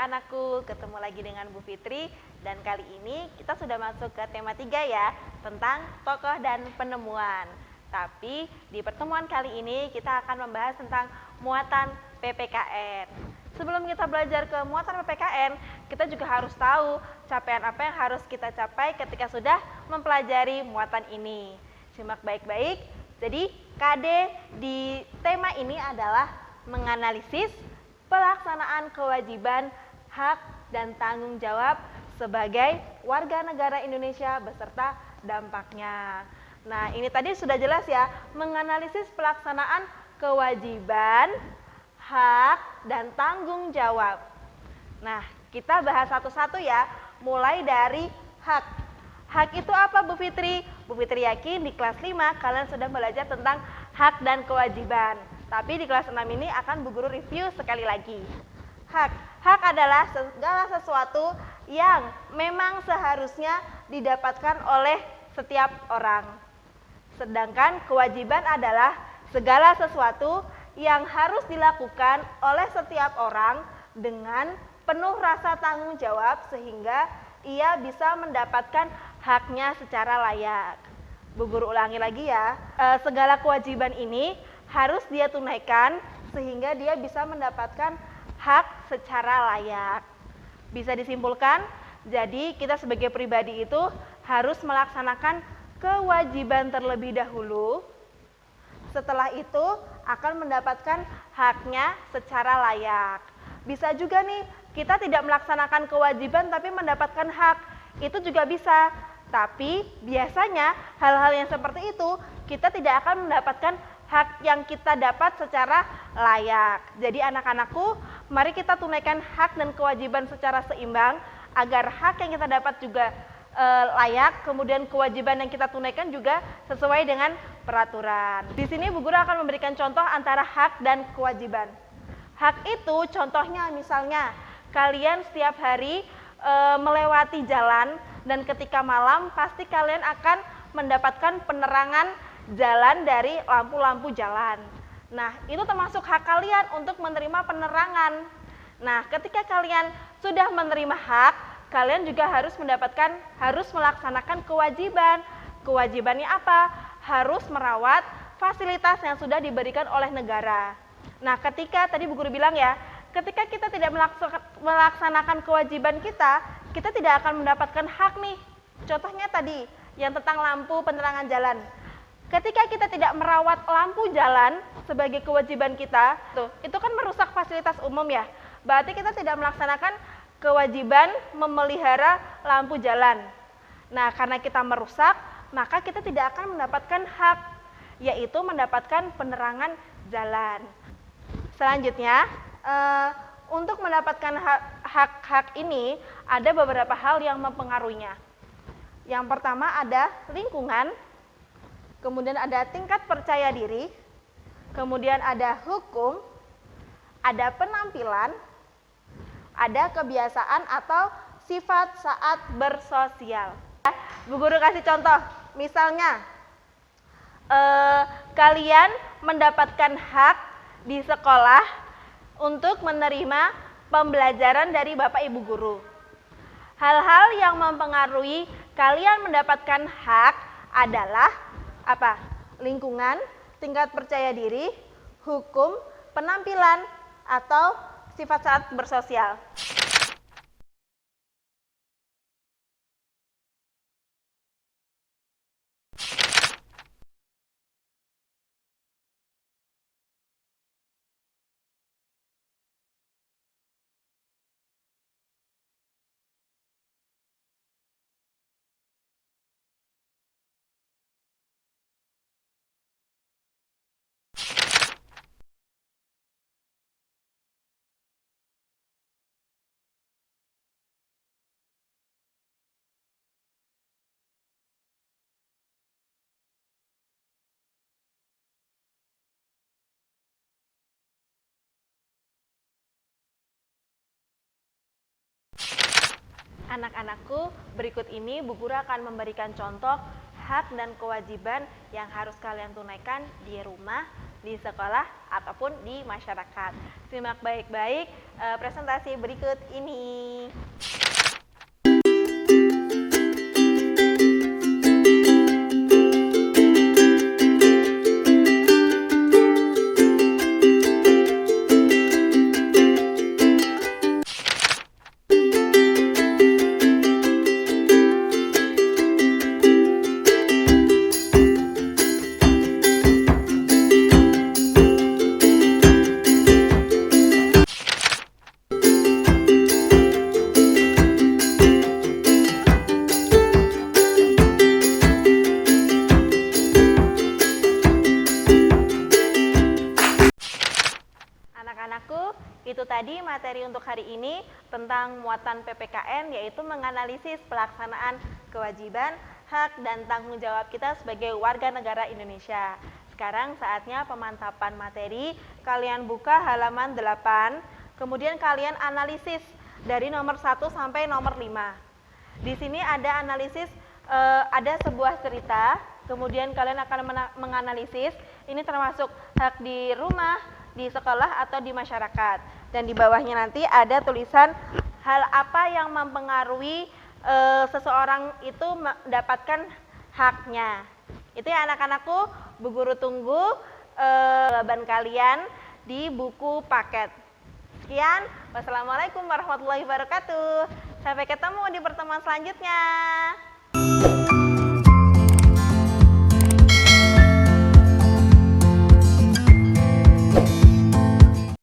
anak-anakku, ketemu lagi dengan Bu Fitri. Dan kali ini kita sudah masuk ke tema 3 ya, tentang tokoh dan penemuan. Tapi di pertemuan kali ini kita akan membahas tentang muatan PPKN. Sebelum kita belajar ke muatan PPKN, kita juga harus tahu capaian apa yang harus kita capai ketika sudah mempelajari muatan ini. Simak baik-baik. Jadi KD di tema ini adalah menganalisis pelaksanaan kewajiban, hak, dan tanggung jawab sebagai warga negara Indonesia beserta dampaknya. Nah, ini tadi sudah jelas ya, menganalisis pelaksanaan kewajiban, hak, dan tanggung jawab. Nah, kita bahas satu-satu ya, mulai dari hak. Hak itu apa, Bu Fitri? Bu Fitri yakin di kelas 5 kalian sudah belajar tentang hak dan kewajiban. Tapi di kelas 6 ini akan Bu Guru review sekali lagi. Hak adalah segala sesuatu yang memang seharusnya didapatkan oleh setiap orang. Sedangkan kewajiban adalah segala sesuatu yang harus dilakukan oleh setiap orang dengan penuh rasa tanggung jawab sehingga ia bisa mendapatkan haknya secara layak. Bu Guru ulangi lagi ya, segala kewajiban ini harus dia tunaikan sehingga dia bisa mendapatkan hak secara layak. Bisa disimpulkan, jadi kita sebagai pribadi itu harus melaksanakan kewajiban terlebih dahulu. Setelah itu akan mendapatkan haknya secara layak. Bisa juga nih, kita tidak melaksanakan kewajiban tapi mendapatkan hak. Itu juga bisa. Tapi biasanya hal-hal yang seperti itu kita tidak akan mendapatkan hak yang kita dapat secara layak. Jadi anak-anakku, mari kita tunaikan hak dan kewajiban secara seimbang agar hak yang kita dapat juga layak, kemudian kewajiban yang kita tunaikan juga sesuai dengan peraturan. Di sini Bu Guru akan memberikan contoh antara hak dan kewajiban. Hak itu contohnya misalnya kalian setiap hari melewati jalan dan ketika malam pasti kalian akan mendapatkan penerangan jalan dari lampu-lampu jalan. Nah, itu termasuk hak kalian untuk menerima penerangan. Nah, ketika kalian sudah menerima hak, kalian juga harus melaksanakan kewajiban. Kewajibannya apa? Harus merawat fasilitas yang sudah diberikan oleh negara. Nah, ketika tadi Bu Guru bilang ya, ketika kita tidak melaksanakan kewajiban kita tidak akan mendapatkan hak nih. Contohnya tadi, yang tentang lampu penerangan jalan. Ketika kita tidak merawat lampu jalan sebagai kewajiban kita, itu kan merusak fasilitas umum ya. Berarti kita tidak melaksanakan kewajiban memelihara lampu jalan. Nah, karena kita merusak, maka kita tidak akan mendapatkan hak, yaitu mendapatkan penerangan jalan. Selanjutnya, untuk mendapatkan hak-hak ini, ada beberapa hal yang mempengaruhinya. Yang pertama ada lingkungan, kemudian ada tingkat percaya diri, kemudian ada hukum, ada penampilan, ada kebiasaan atau sifat saat bersosial. Bu Guru kasih contoh, misalnya kalian mendapatkan hak di sekolah untuk menerima pembelajaran dari Bapak Ibu Guru. Hal-hal yang mempengaruhi kalian mendapatkan hak adalah apa? Lingkungan, tingkat percaya diri, hukum, penampilan, atau sifat saat bersosial. Anak-anakku, berikut ini Bu Guru akan memberikan contoh hak dan kewajiban yang harus kalian tunaikan di rumah di sekolah ataupun di masyarakat. Simak baik-baik presentasi berikut ini. Anak-anakku, itu tadi materi untuk hari ini tentang muatan PPKN, yaitu menganalisis pelaksanaan kewajiban, hak, dan tanggung jawab kita sebagai warga negara Indonesia. Sekarang saatnya pemantapan materi. Kalian buka halaman 8, kemudian kalian analisis dari nomor 1 sampai nomor 5. Di sini ada analisis, ada sebuah cerita, kemudian kalian akan menganalisis, ini termasuk hak di rumah, di sekolah atau di masyarakat. Dan di bawahnya nanti ada tulisan hal apa yang mempengaruhi seseorang itu mendapatkan haknya. Itu ya anak-anakku, Bu Guru tunggu jawaban kalian di buku paket. Sekian, wassalamualaikum warahmatullahi wabarakatuh. Sampai ketemu di pertemuan selanjutnya.